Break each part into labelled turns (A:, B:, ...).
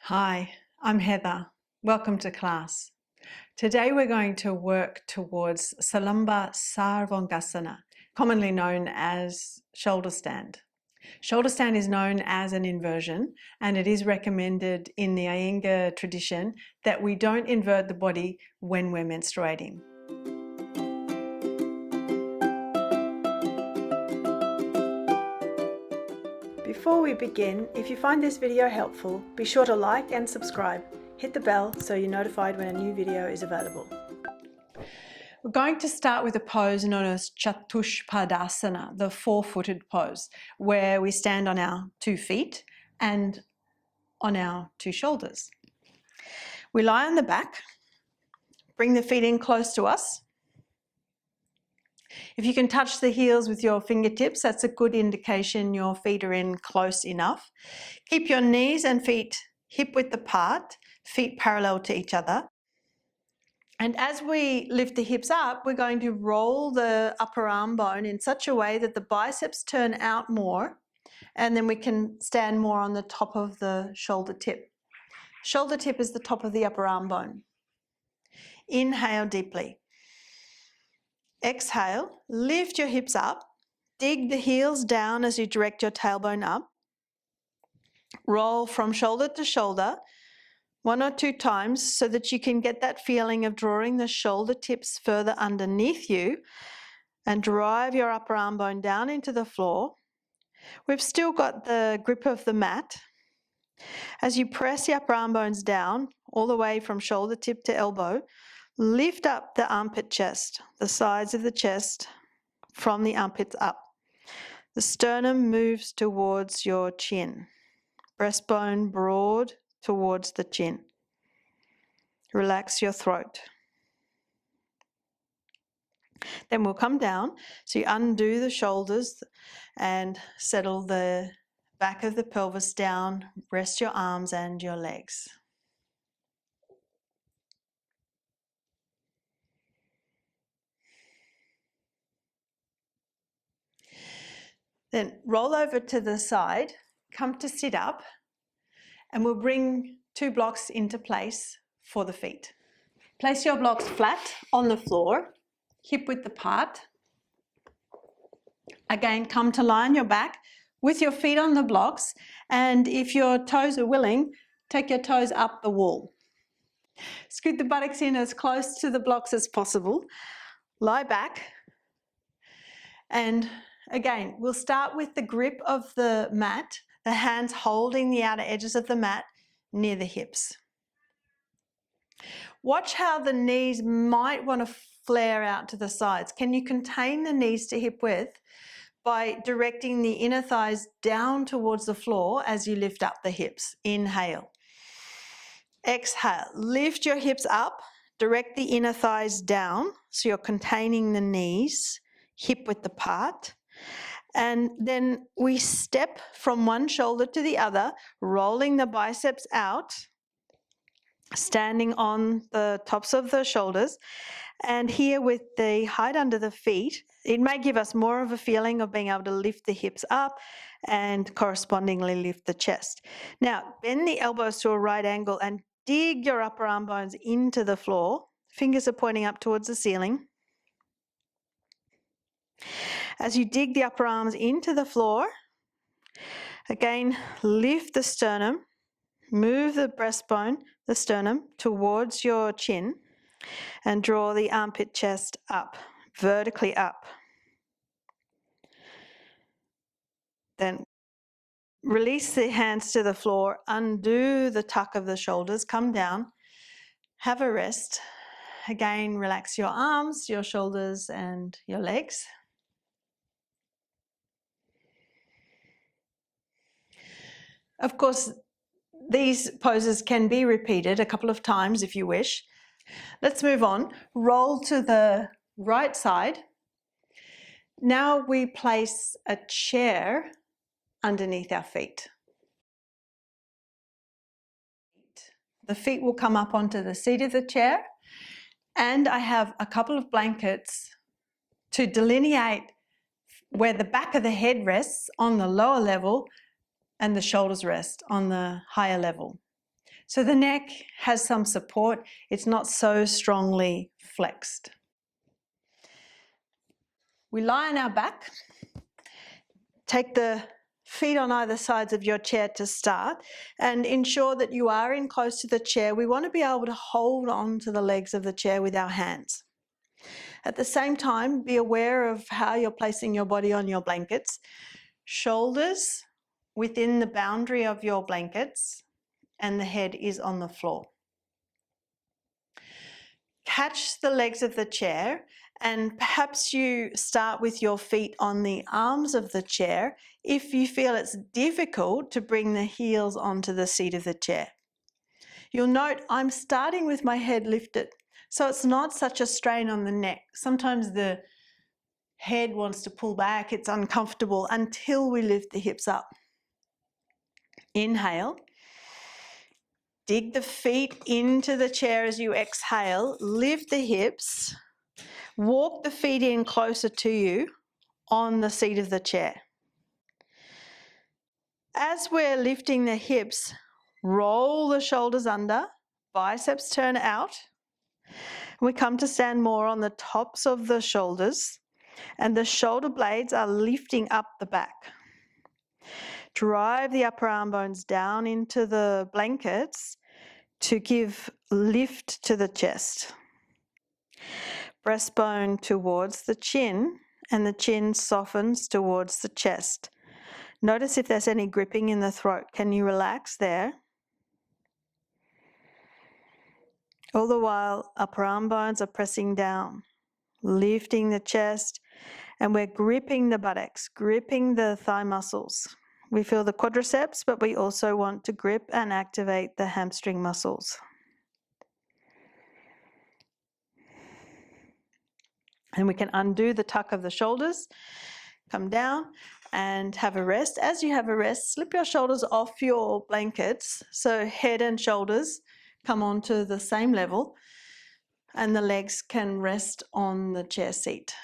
A: Hi, I'm Heather. Welcome to class. Today we're going to work towards Salamba Sarvangasana, commonly known as shoulder stand. Shoulder stand is known as an inversion, and it is recommended in the Iyengar tradition that we don't invert the body when we're menstruating. Before we begin, if you find this video helpful, be sure to like and subscribe. Hit the bell so you're notified when a new video is available. We're going to start with a pose known as Chatush Padasana, the four-footed pose, where we stand on our 2 feet and on our 2 shoulders. We lie on the back, bring the feet in close to us. If you can touch the heels with your fingertips, that's a good indication your feet are in close enough. Keep your knees and feet hip-width apart, feet parallel to each other. And as we lift the hips up, we're going to roll the upper arm bone in such a way that the biceps turn out more, and then we can stand more on the top of the shoulder tip. Shoulder tip is the top of the upper arm bone. Inhale deeply. Exhale, lift your hips up, dig the heels down as you direct your tailbone up. Roll from shoulder to shoulder 1 or 2 times so that you can get that feeling of drawing the shoulder tips further underneath you and drive your upper arm bone down into the floor. We've still got the grip of the mat. As you press the upper arm bones down all the way from shoulder tip to elbow, lift up the armpit chest, the sides of the chest from the armpits up. The sternum moves towards your chin. Breastbone broad towards the chin. Relax your throat. Then we'll come down. So you undo the shoulders and settle the back of the pelvis down. Rest your arms and your legs. Then roll over to the side, come to sit up, and we'll bring 2 blocks into place for the feet. Place your blocks flat on the floor, hip-width apart. Again, come to lie on your back with your feet on the blocks, and if your toes are willing, take your toes up the wall. Scoot the buttocks in as close to the blocks as possible. Lie back, and again, we'll start with the grip of the mat, the hands holding the outer edges of the mat near the hips. Watch how the knees might want to flare out to the sides. Can you contain the knees to hip width by directing the inner thighs down towards the floor as you lift up the hips? Inhale. Exhale. Lift your hips up. Direct the inner thighs down so you're containing the knees, hip width apart. And then we step from one shoulder to the other, rolling the biceps out, standing on the tops of the shoulders. And here with the height under the feet, it may give us more of a feeling of being able to lift the hips up and correspondingly lift the chest. Now, bend the elbows to a right angle and dig your upper arm bones into the floor. Fingers are pointing up towards the ceiling. As you dig the upper arms into the floor, again, lift the sternum, move the breastbone, the sternum, towards your chin, and draw the armpit chest up, vertically up. Then release the hands to the floor, undo the tuck of the shoulders, come down, have a rest. Again, relax your arms, your shoulders, and your legs. Of course, these poses can be repeated a couple of times if you wish. Let's move on. Roll to the right side. Now we place a chair underneath our feet. The feet will come up onto the seat of the chair, and I have a couple of blankets to delineate where the back of the head rests on the lower level and the shoulders rest on the higher level. So the neck has some support. It's not so strongly flexed. We lie on our back. Take the feet on either sides of your chair to start and ensure that you are in close to the chair. We want to be able to hold on to the legs of the chair with our hands. At the same time, be aware of how you're placing your body on your blankets. Shoulders within the boundary of your blankets and the head is on the floor. Catch the legs of the chair and perhaps you start with your feet on the arms of the chair if you feel it's difficult to bring the heels onto the seat of the chair. You'll note I'm starting with my head lifted, so it's not such a strain on the neck. Sometimes the head wants to pull back, it's uncomfortable until we lift the hips up. Inhale. Dig the feet into the chair as you exhale. Lift the hips. Walk the feet in closer to you on the seat of the chair. As we're lifting the hips, roll the shoulders under, biceps turn out. We come to stand more on the tops of the shoulders and the shoulder blades are lifting up the back. Drive the upper arm bones down into the blankets to give lift to the chest. Breastbone towards the chin and the chin softens towards the chest. Notice if there's any gripping in the throat. Can you relax there? All the while, upper arm bones are pressing down, lifting the chest, and we're gripping the buttocks, gripping the thigh muscles. We feel the quadriceps, but we also want to grip and activate the hamstring muscles. And we can undo the tuck of the shoulders, come down and have a rest. As you have a rest, slip your shoulders off your blankets so head and shoulders come onto the same level and the legs can rest on the chair seat.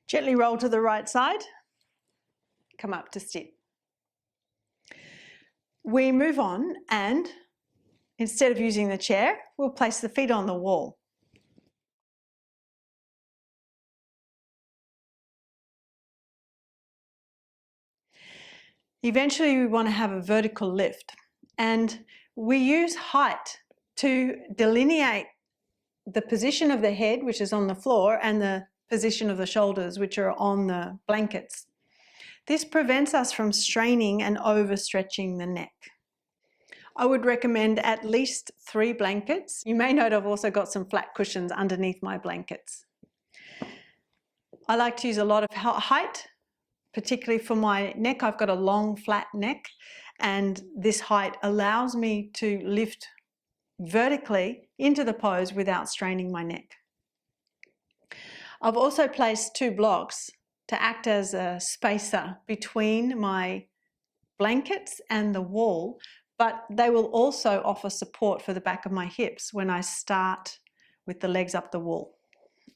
A: Gently roll to the right side, come up to sit. We move on and instead of using the chair, we'll place the feet on the wall. Eventually we want to have a vertical lift and we use height to delineate the position of the head, which is on the floor, and the position of the shoulders, which are on the blankets. This prevents us from straining and overstretching the neck. I would recommend at least 3 blankets. You may note I've also got some flat cushions underneath my blankets. I like to use a lot of height, particularly for my neck. I've got a long, flat neck, and this height allows me to lift vertically into the pose without straining my neck. I've also placed 2 blocks to act as a spacer between my blankets and the wall, but they will also offer support for the back of my hips when I start with the legs up the wall.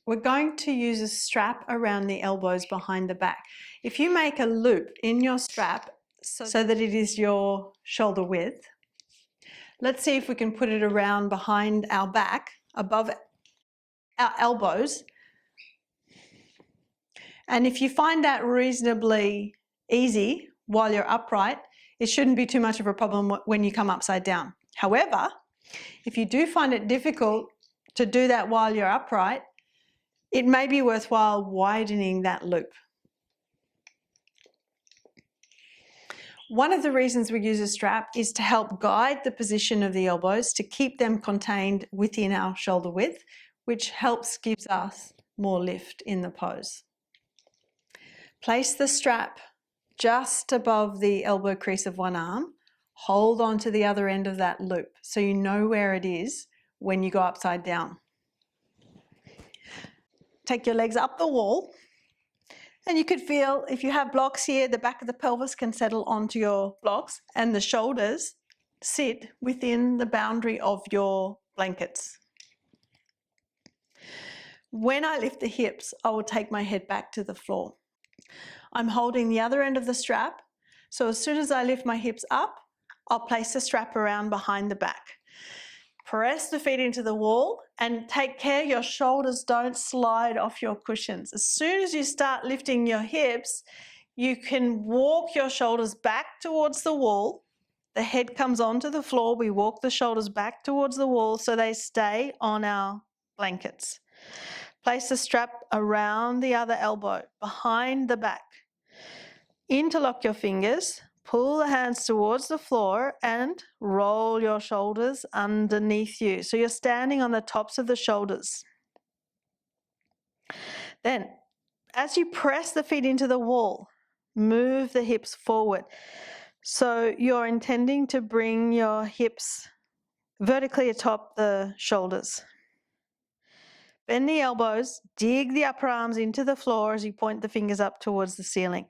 A: We're going to use a strap around the elbows behind the back. If you make a loop in your strap so that it is your shoulder width, let's see if we can put it around behind our back, above our elbows. And if you find that reasonably easy while you're upright, it shouldn't be too much of a problem when you come upside down. However, if you do find it difficult to do that while you're upright, it may be worthwhile widening that loop. One of the reasons we use a strap is to help guide the position of the elbows, to keep them contained within our shoulder width, which helps gives us more lift in the pose. Place the strap just above the elbow crease of one arm. Hold on to the other end of that loop so you know where it is when you go upside down. Take your legs up the wall. And you could feel, if you have blocks here, the back of the pelvis can settle onto your blocks and the shoulders sit within the boundary of your blankets. When I lift the hips, I will take my head back to the floor. I'm holding the other end of the strap, so as soon as I lift my hips up, I'll place the strap around behind the back. Press the feet into the wall and take care your shoulders don't slide off your cushions. As soon as you start lifting your hips, you can walk your shoulders back towards the wall. The head comes onto the floor. We walk the shoulders back towards the wall so they stay on our blankets. Place the strap around the other elbow, behind the back. Interlock your fingers, pull the hands towards the floor and roll your shoulders underneath you. So you're standing on the tops of the shoulders. Then, as you press the feet into the wall, move the hips forward. So you're intending to bring your hips vertically atop the shoulders. Bend the elbows, dig the upper arms into the floor as you point the fingers up towards the ceiling.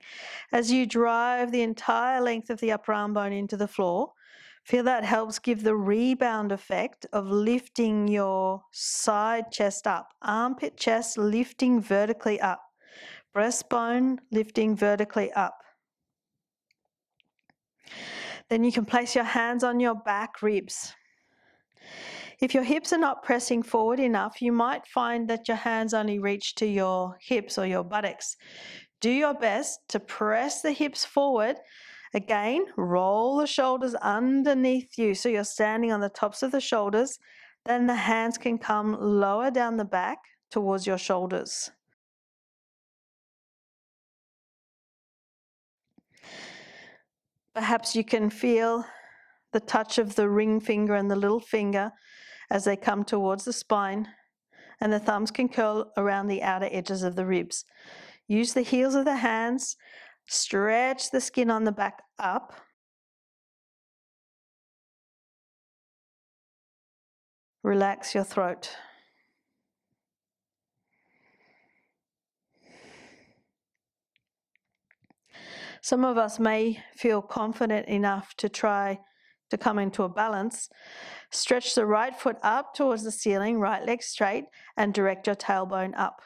A: As you drive the entire length of the upper arm bone into the floor, feel that helps give the rebound effect of lifting your side chest up. Armpit chest lifting vertically up. Breastbone lifting vertically up. Then you can place your hands on your back ribs. If your hips are not pressing forward enough, you might find that your hands only reach to your hips or your buttocks. Do your best to press the hips forward. Again, roll the shoulders underneath you so you're standing on the tops of the shoulders. Then the hands can come lower down the back towards your shoulders. Perhaps you can feel the touch of the ring finger and the little finger as they come towards the spine, and the thumbs can curl around the outer edges of the ribs. Use the heels of the hands, stretch the skin on the back up. Relax your throat. Some of us may feel confident enough to try to come into a balance. Stretch the right foot up towards the ceiling, right leg straight, and direct your tailbone up.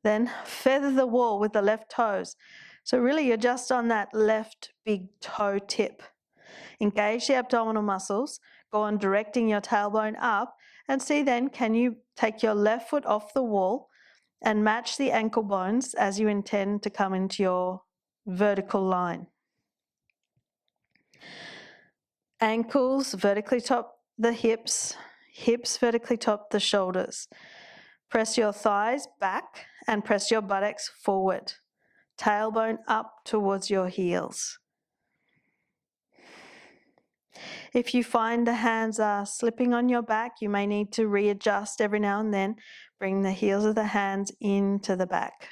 A: Then feather the wall with the left toes. So really you're just on that left big toe tip. Engage the abdominal muscles, go on directing your tailbone up, and see then, can you take your left foot off the wall and match the ankle bones as you intend to come into your vertical line. Ankles vertically top the hips, hips vertically top the shoulders. Press your thighs back and press your buttocks forward. Tailbone up towards your heels. If you find the hands are slipping on your back, you may need to readjust every now and then. Bring the heels of the hands into the back.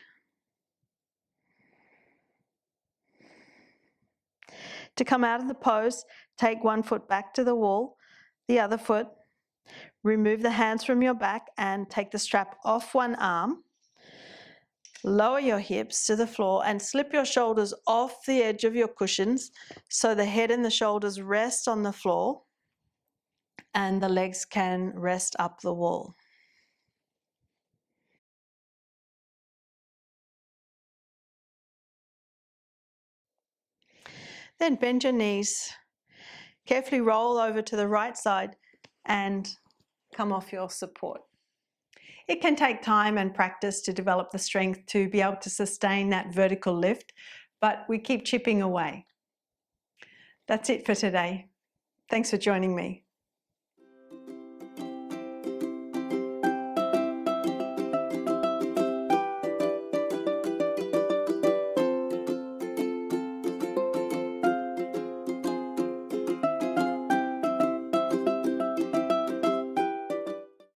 A: To come out of the pose, take one foot back to the wall, the other foot. Remove the hands from your back and take the strap off one arm. Lower your hips to the floor and slip your shoulders off the edge of your cushions so the head and the shoulders rest on the floor and the legs can rest up the wall. Then bend your knees. Carefully roll over to the right side and come off your support. It can take time and practice to develop the strength to be able to sustain that vertical lift, but we keep chipping away. That's it for today. Thanks for joining me.